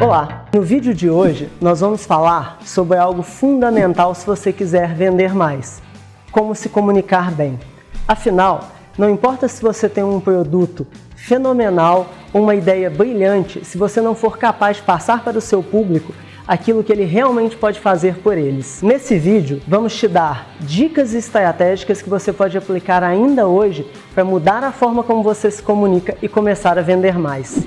Olá! No vídeo de hoje nós vamos falar sobre algo fundamental se você quiser vender mais: como se comunicar bem. Afinal, não importa se você tem um produto fenomenal ou uma ideia brilhante, se você não for capaz de passar para o seu público aquilo que ele realmente pode fazer por eles. Nesse vídeo, vamos te dar dicas estratégicas que você pode aplicar ainda hoje para mudar a forma como você se comunica e começar a vender mais.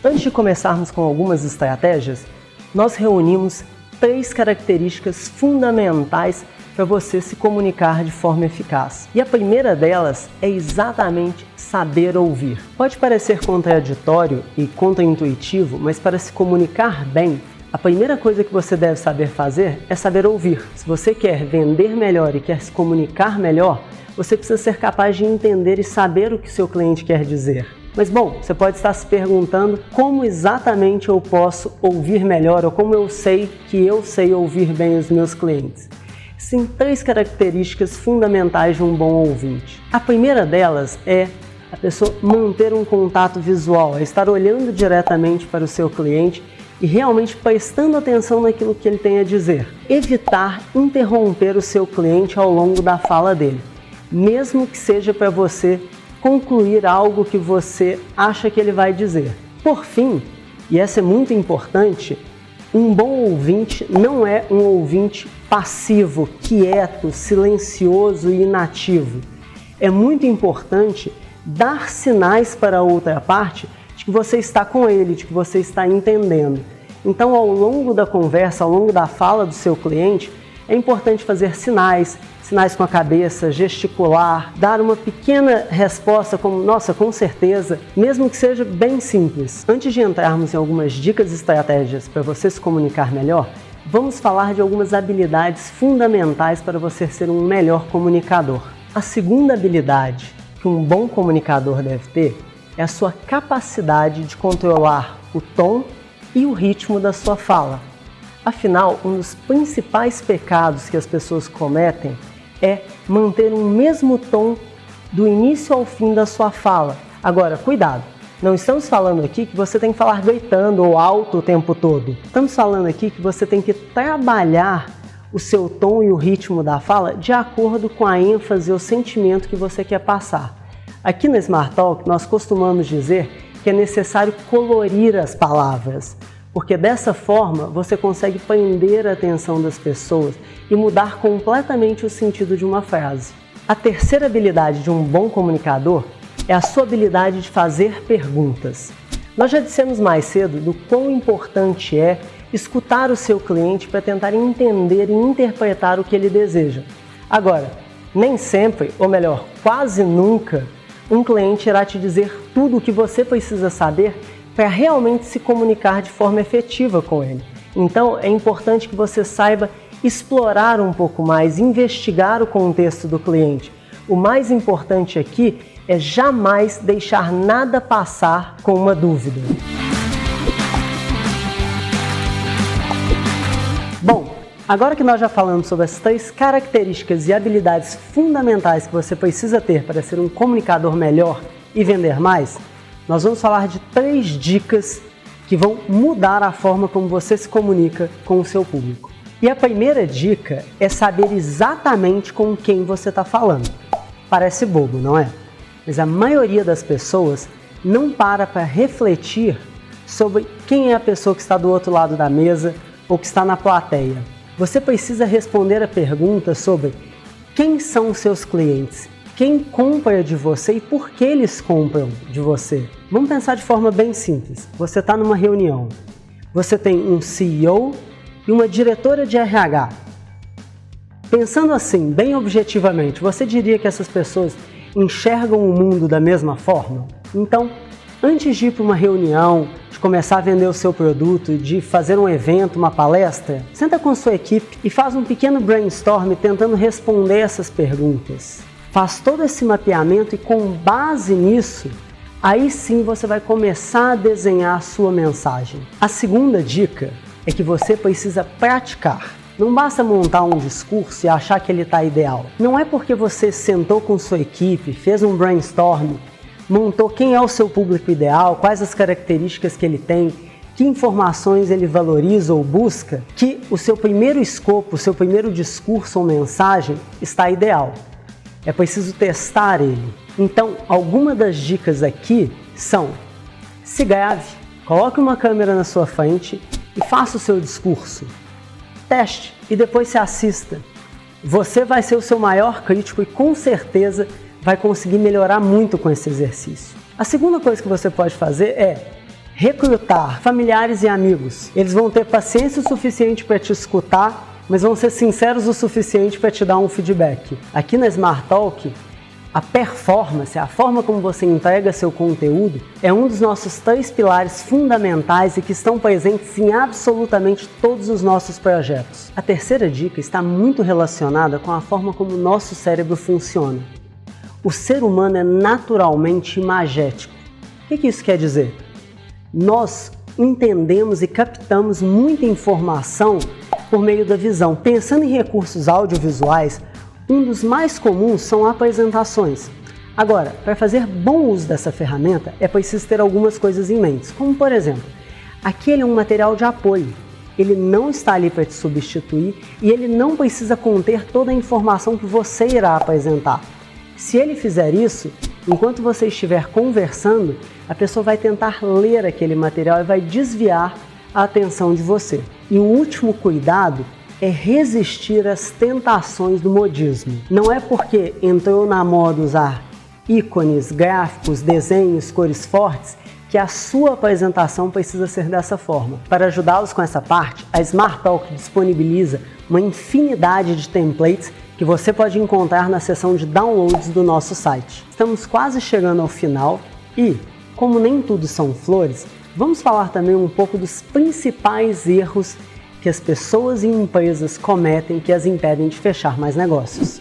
Antes de começarmos com algumas estratégias, nós reunimos 3 características fundamentais para você se comunicar de forma eficaz. E a primeira delas é exatamente saber ouvir. Pode parecer contraditório e contraintuitivo, mas para se comunicar bem, a primeira coisa que você deve saber fazer é saber ouvir. Se você quer vender melhor e quer se comunicar melhor, você precisa ser capaz de entender e saber o que seu cliente quer dizer. Mas bom, você pode estar se perguntando como exatamente eu posso ouvir melhor ou como eu sei que eu sei ouvir bem os meus clientes. Sim, 3 características fundamentais de um bom ouvinte. A primeira delas é a pessoa manter um contato visual, é estar olhando diretamente para o seu cliente e realmente prestando atenção naquilo que ele tem a dizer. Evitar interromper o seu cliente ao longo da fala dele, mesmo que seja para você concluir algo que você acha que ele vai dizer. Por fim, e essa é muito importante, um bom ouvinte não é um ouvinte passivo, quieto, silencioso e inativo. É muito importante dar sinais para a outra parte de que você está com ele, de que você está entendendo. Então, ao longo da conversa, ao longo da fala do seu cliente, é importante fazer sinais com a cabeça, gesticular, dar uma pequena resposta como "nossa, com certeza", mesmo que seja bem simples. Antes de entrarmos em algumas dicas e estratégias para você se comunicar melhor, vamos falar de algumas habilidades fundamentais para você ser um melhor comunicador. A segunda habilidade que um bom comunicador deve ter é a sua capacidade de controlar o tom e o ritmo da sua fala. Afinal, um dos principais pecados que as pessoas cometem é manter um mesmo tom do início ao fim da sua fala. Agora, cuidado! Não estamos falando aqui que você tem que falar gritando ou alto o tempo todo. Estamos falando aqui que você tem que trabalhar o seu tom e o ritmo da fala de acordo com a ênfase ou sentimento que você quer passar. Aqui na Smart Talk, nós costumamos dizer que é necessário colorir as palavras, porque dessa forma você consegue prender a atenção das pessoas e mudar completamente o sentido de uma frase. A terceira habilidade de um bom comunicador é a sua habilidade de fazer perguntas. Nós já dissemos mais cedo do quão importante é escutar o seu cliente para tentar entender e interpretar o que ele deseja. Agora, nem sempre, ou melhor, quase nunca, um cliente irá te dizer tudo o que você precisa saber para realmente se comunicar de forma efetiva com ele. Então, é importante que você saiba explorar um pouco mais, investigar o contexto do cliente. O mais importante aqui é jamais deixar nada passar com uma dúvida. Bom, agora que nós já falamos sobre as 3 características e habilidades fundamentais que você precisa ter para ser um comunicador melhor e vender mais, nós vamos falar de 3 dicas que vão mudar a forma como você se comunica com o seu público. E a primeira dica é saber exatamente com quem você está falando. Parece bobo, não é? Mas a maioria das pessoas não para refletir sobre quem é a pessoa que está do outro lado da mesa ou que está na plateia. Você precisa responder a pergunta sobre quem são os seus clientes, quem compra de você e por que eles compram de você. Vamos pensar de forma bem simples. Você está numa reunião, você tem um CEO e uma diretora de RH. Pensando assim, bem objetivamente, você diria que essas pessoas enxergam o mundo da mesma forma? Então, antes de ir para uma reunião, de começar a vender o seu produto, de fazer um evento, uma palestra, senta com sua equipe e faz um pequeno brainstorm tentando responder essas perguntas. Faz todo esse mapeamento e com base nisso, aí sim você vai começar a desenhar a sua mensagem. A segunda dica é que você precisa praticar. Não basta montar um discurso e achar que ele está ideal. Não é porque você sentou com sua equipe, fez um brainstorm, montou quem é o seu público ideal, quais as características que ele tem, que informações ele valoriza ou busca, que o seu primeiro escopo, o seu primeiro discurso ou mensagem está ideal. É preciso testar ele. Então, algumas das dicas aqui são: se grave, coloque uma câmera na sua frente e faça o seu discurso. Teste e depois se assista. Você vai ser o seu maior crítico e com certeza vai conseguir melhorar muito com esse exercício. A segunda coisa que você pode fazer é recrutar familiares e amigos. Eles vão ter paciência o suficiente para te escutar, mas vão ser sinceros o suficiente para te dar um feedback. Aqui na Smart Talk, a performance, a forma como você entrega seu conteúdo, é um dos nossos 3 pilares fundamentais e que estão presentes em absolutamente todos os nossos projetos. A terceira dica está muito relacionada com a forma como o nosso cérebro funciona. O ser humano é naturalmente imagético. O que isso quer dizer? Nós entendemos e captamos muita informação por meio da visão. Pensando em recursos audiovisuais, um dos mais comuns são apresentações. Agora, para fazer bom uso dessa ferramenta, é preciso ter algumas coisas em mente, como por exemplo, aquele é um material de apoio. Ele não está ali para te substituir e ele não precisa conter toda a informação que você irá apresentar. Se ele fizer isso, enquanto você estiver conversando, a pessoa vai tentar ler aquele material e vai desviar a atenção de você. E o último cuidado é resistir às tentações do modismo. Não é porque entrou na moda usar ícones, gráficos, desenhos, cores fortes, que a sua apresentação precisa ser dessa forma. Para ajudá-los com essa parte, a Smart Talk disponibiliza uma infinidade de templates que você pode encontrar na seção de downloads do nosso site. Estamos quase chegando ao final e, como nem tudo são flores, vamos falar também um pouco dos principais erros que as pessoas e empresas cometem que as impedem de fechar mais negócios.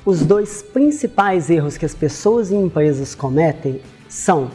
Os 2 principais erros que as pessoas e empresas cometem são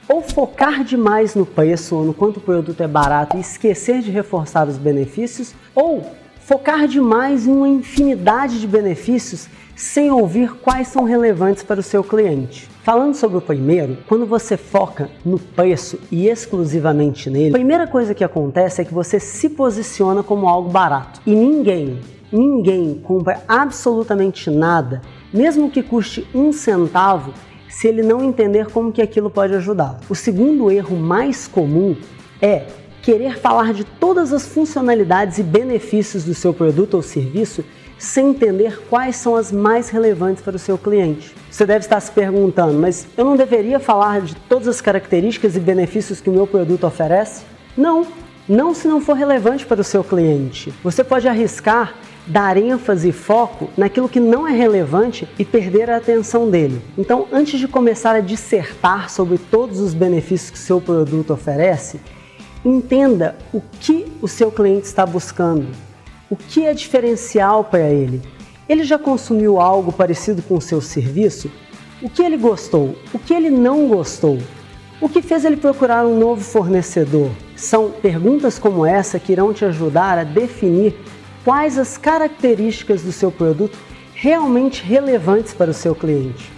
ou focar demais no preço ou no quanto o produto é barato e esquecer de reforçar os benefícios, ou focar demais em uma infinidade de benefícios sem ouvir quais são relevantes para o seu cliente. Falando sobre o primeiro, quando você foca no preço e exclusivamente nele, a primeira coisa que acontece é que você se posiciona como algo barato. E ninguém compra absolutamente nada, mesmo que custe 1 centavo, se ele não entender como que aquilo pode ajudá-lo. O segundo erro mais comum é querer falar de todas as funcionalidades e benefícios do seu produto ou serviço sem entender quais são as mais relevantes para o seu cliente. Você deve estar se perguntando, mas eu não deveria falar de todas as características e benefícios que o meu produto oferece? Não se não for relevante para o seu cliente. Você pode arriscar dar ênfase e foco naquilo que não é relevante e perder a atenção dele. Então, antes de começar a dissertar sobre todos os benefícios que o seu produto oferece, entenda o que o seu cliente está buscando, o que é diferencial para ele. Ele já consumiu algo parecido com o seu serviço? O que ele gostou? O que ele não gostou? O que fez ele procurar um novo fornecedor? São perguntas como essa que irão te ajudar a definir quais as características do seu produto realmente relevantes para o seu cliente.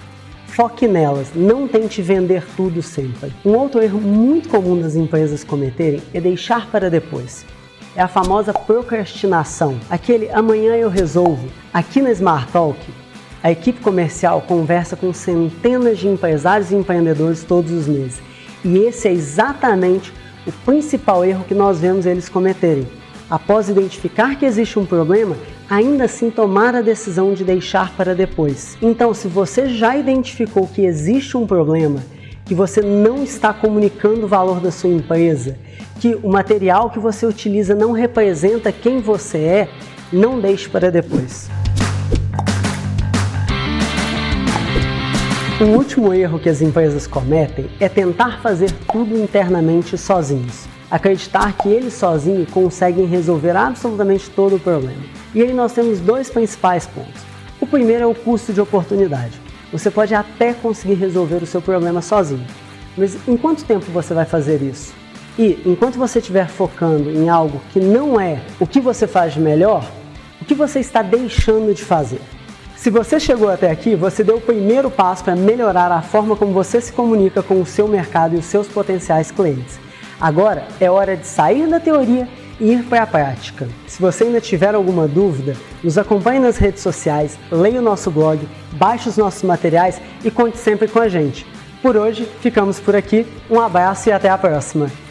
Foque nelas, não tente vender tudo sempre. Um outro erro muito comum das empresas cometerem é deixar para depois. É a famosa procrastinação, aquele amanhã eu resolvo. Aqui na Smart Talk, a equipe comercial conversa com centenas de empresários e empreendedores todos os meses. E esse é exatamente o principal erro que nós vemos eles cometerem. Após identificar que existe um problema, ainda assim tomar a decisão de deixar para depois. Então, se você já identificou que existe um problema, que você não está comunicando o valor da sua empresa, que o material que você utiliza não representa quem você é, não deixe para depois. O último erro que as empresas cometem é tentar fazer tudo internamente sozinhos. Acreditar que eles sozinhos conseguem resolver absolutamente todo o problema. E aí nós temos 2 principais pontos. O primeiro é o custo de oportunidade. Você pode até conseguir resolver o seu problema sozinho, mas em quanto tempo você vai fazer isso? E enquanto você estiver focando em algo que não é o que você faz de melhor, o que você está deixando de fazer? Se você chegou até aqui, você deu o primeiro passo para melhorar a forma como você se comunica com o seu mercado e os seus potenciais clientes. Agora é hora de sair da teoria e ir para a prática. Se você ainda tiver alguma dúvida, nos acompanhe nas redes sociais, leia o nosso blog, baixe os nossos materiais e conte sempre com a gente. Por hoje, ficamos por aqui. Um abraço e até a próxima!